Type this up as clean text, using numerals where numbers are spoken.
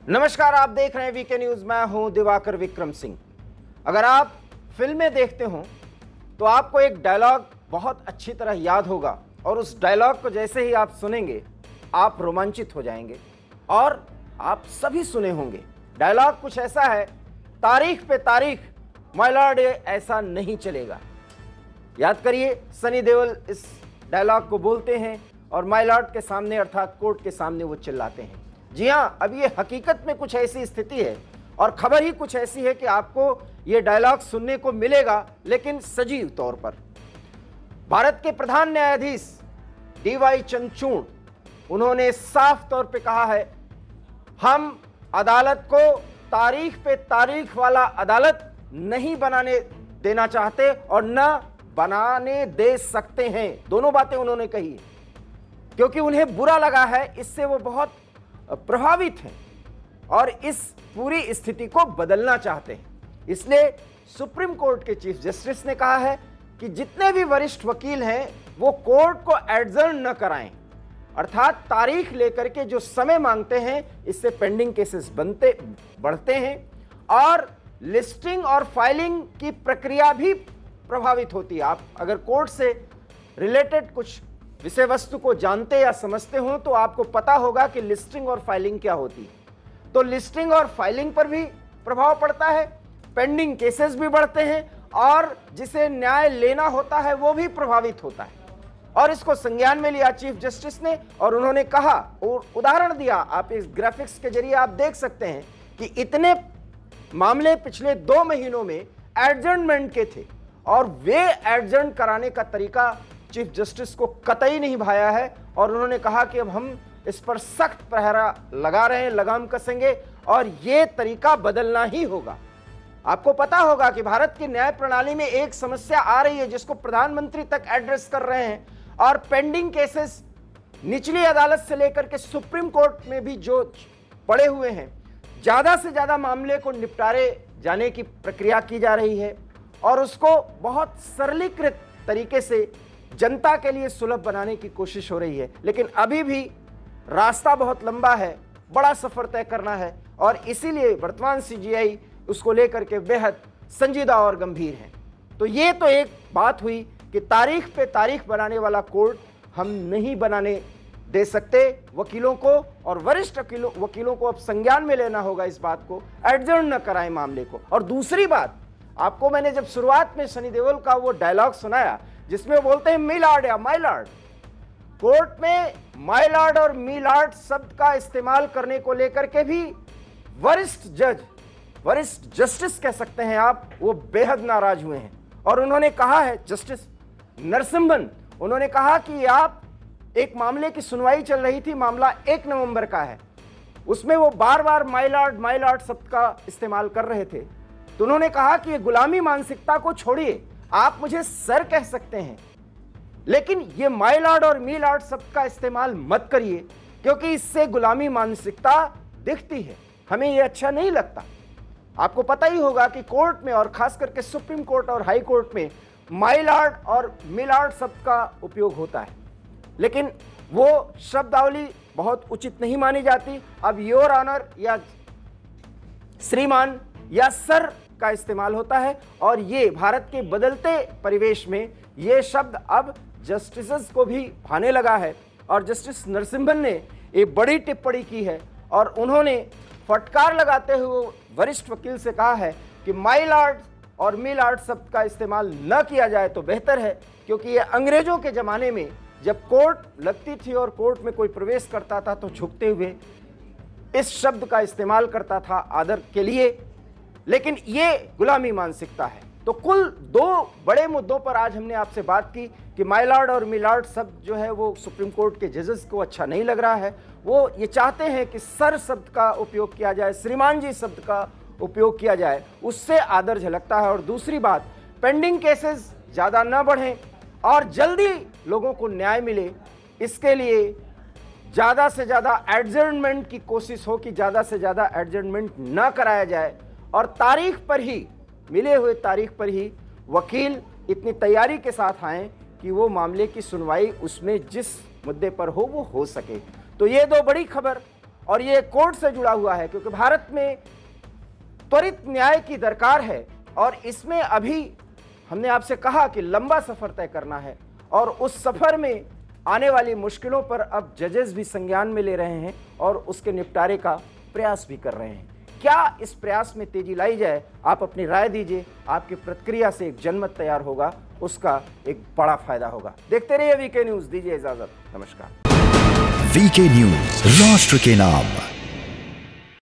नमस्कार, आप देख रहे हैं वीके न्यूज। मैं हूं दिवाकर विक्रम सिंह। अगर आप फिल्में देखते हो तो आपको एक डायलॉग बहुत अच्छी तरह याद होगा और उस डायलॉग को जैसे ही आप सुनेंगे आप रोमांचित हो जाएंगे और आप सभी सुने होंगे। डायलॉग कुछ ऐसा है, तारीख पे तारीख माय लॉर्ड, ये ऐसा नहीं चलेगा। याद करिए, सनी देओल इस डायलॉग को बोलते हैं और माय लॉर्ड के सामने अर्थात कोर्ट के सामने वो चिल्लाते हैं। जी हाँ, अब ये हकीकत में कुछ ऐसी स्थिति है और खबर ही कुछ ऐसी है कि आपको ये डायलॉग सुनने को मिलेगा, लेकिन सजीव तौर पर। भारत के प्रधान न्यायाधीश डीवाई चंद्रचूड़, उन्होंने साफ तौर पे कहा है, हम अदालत को तारीख पे तारीख वाला अदालत नहीं बनाने देना चाहते और न बनाने दे सकते हैं। दोनों बातें उन्होंने कही है क्योंकि उन्हें बुरा लगा है, इससे वो बहुत प्रभावित हैं और इस पूरी स्थिति को बदलना चाहते हैं। इसलिए सुप्रीम कोर्ट के चीफ जस्टिस ने कहा है कि जितने भी वरिष्ठ वकील हैं वो कोर्ट को एडजर्न न कराएं, अर्थात तारीख लेकर के जो समय मांगते हैं इससे पेंडिंग केसेस बढ़ते हैं और लिस्टिंग और फाइलिंग की प्रक्रिया भी प्रभावित होती है। आप अगर कोर्ट से रिलेटेड कुछ विषय वस्तु को जानते या समझते हो तो आपको पता होगा कि लिस्टिंग और फाइलिंग क्या होती है। तो लिस्टिंग और फाइलिंग पर भी प्रभाव पड़ता है, पेंडिंग केसेस भी बढ़ते हैं और जिसे न्याय लेना होता है वो भी प्रभावित होता है। और इसको संज्ञान में लिया चीफ जस्टिस ने और उन्होंने कहा और उदाहरण दिया। आप इस ग्राफिक्स के जरिए आप देख सकते हैं कि इतने मामले पिछले 2 महीनों में एडजर्नमेंट के थे और वे एडजर्न कराने का तरीका चीफ जस्टिस को कतई नहीं भाया है और उन्होंने कहा कि अब हम इस पर सख्त पहरा लगा रहे हैं, लगाम कसेंगे और ये तरीका बदलना ही होगा। आपको पता होगा कि भारत की न्याय प्रणाली में एक समस्या आ रही है जिसको प्रधानमंत्री तक एड्रेस कर रहे हैं और पेंडिंग केसेस निचली अदालत से लेकर के सुप्रीम कोर्ट में भी जो पड़े हुए हैं, ज्यादा से ज्यादा मामले को निपटारे जाने की प्रक्रिया की जा रही है और उसको बहुत सरलीकृत तरीके से जनता के लिए सुलभ बनाने की कोशिश हो रही है। लेकिन अभी भी रास्ता बहुत लंबा है, बड़ा सफर तय करना है और इसीलिए वर्तमान सीजीआई उसको लेकर के बेहद संजीदा और गंभीर है। तो ये तो एक बात हुई कि तारीख पे तारीख बनाने वाला कोर्ट हम नहीं बनाने दे सकते वकीलों को और वरिष्ठ वकीलों को अब संज्ञान में लेना होगा, इस बात को एडजर्न न कराएं मामले को। और दूसरी बात, आपको मैंने जब शुरुआत में सनी देओल का वो डायलॉग सुनाया जिसमें बोलते हैं मी लॉर्ड या माय लॉर्ड, कोर्ट में माय लॉर्ड और मी लॉर्ड शब्द का इस्तेमाल करने को लेकर के भी वरिष्ठ जस्टिस कह सकते हैं आप, वो बेहद नाराज हुए हैं और उन्होंने कहा है, जस्टिस नरसिम्हन, उन्होंने कहा कि आप एक मामले की सुनवाई चल रही थी, मामला 1 नवंबर का है, उसमें वो बार बार माय लॉर्ड शब्द का इस्तेमाल कर रहे थे। तो उन्होंने कहा कि ये गुलामी मानसिकता को छोड़िए, आप मुझे सर कह सकते हैं लेकिन ये माय लॉर्ड और मी लॉर्ड शब्द का इस्तेमाल मत करिए क्योंकि इससे गुलामी मानसिकता दिखती है, हमें ये अच्छा नहीं लगता। आपको पता ही होगा कि कोर्ट में और खास करके सुप्रीम कोर्ट और हाई कोर्ट में माय लॉर्ड और मी लॉर्ड शब्द का उपयोग होता है लेकिन वो शब्दावली बहुत उचित नहीं मानी जाती। अब योर ऑनर या श्रीमान या सर का इस्तेमाल होता है और ये भारत के बदलते परिवेश में ये शब्द अब जस्टिसेस को भी भाने लगा है और जस्टिस नरसिम्हन ने एक बड़ी टिप्पणी की है और उन्होंने फटकार लगाते हुए वरिष्ठ वकील से कहा है कि माय लॉर्ड और मी लॉर्ड शब्द का इस्तेमाल न किया जाए तो बेहतर है क्योंकि ये अंग्रेजों के ज़माने में जब कोर्ट लगती थी और कोर्ट में कोई प्रवेश करता था तो झुकते हुए इस शब्द का इस्तेमाल करता था आदर के लिए, लेकिन ये गुलामी मानसिकता है। तो कुल 2 बड़े मुद्दों पर आज हमने आपसे बात की कि माय लॉर्ड और मी लॉर्ड शब्द जो है वो सुप्रीम कोर्ट के जजेस को अच्छा नहीं लग रहा है, वो ये चाहते हैं कि सर शब्द का उपयोग किया जाए, श्रीमान जी शब्द का उपयोग किया जाए, उससे आदर झलकता है। और दूसरी बात, पेंडिंग केसेस ज़्यादा न बढ़ें और जल्दी लोगों को न्याय मिले, इसके लिए ज़्यादा से ज़्यादा एडजर्नमेंट की कोशिश हो कि ज़्यादा से ज़्यादा एडजर्नमेंट न कराया जाए और तारीख पर ही, मिले हुए तारीख पर ही वकील इतनी तैयारी के साथ आएँ कि वो मामले की सुनवाई उसमें जिस मुद्दे पर हो वो हो सके। तो ये 2 बड़ी खबर और ये कोर्ट से जुड़ा हुआ है, क्योंकि भारत में त्वरित न्याय की दरकार है और इसमें अभी हमने आपसे कहा कि लंबा सफर तय करना है और उस सफर में आने वाली मुश्किलों पर अब जजेस भी संज्ञान में ले रहे हैं और उसके निपटारे का प्रयास भी कर रहे हैं। क्या इस प्रयास में तेजी लाई जाए? आप अपनी राय दीजिए। आपकी प्रतिक्रिया से एक जनमत तैयार होगा, उसका एक बड़ा फायदा होगा। देखते रहिए वीके न्यूज। दीजिए इजाजत। नमस्कार। वीके न्यूज, राष्ट्र के नाम।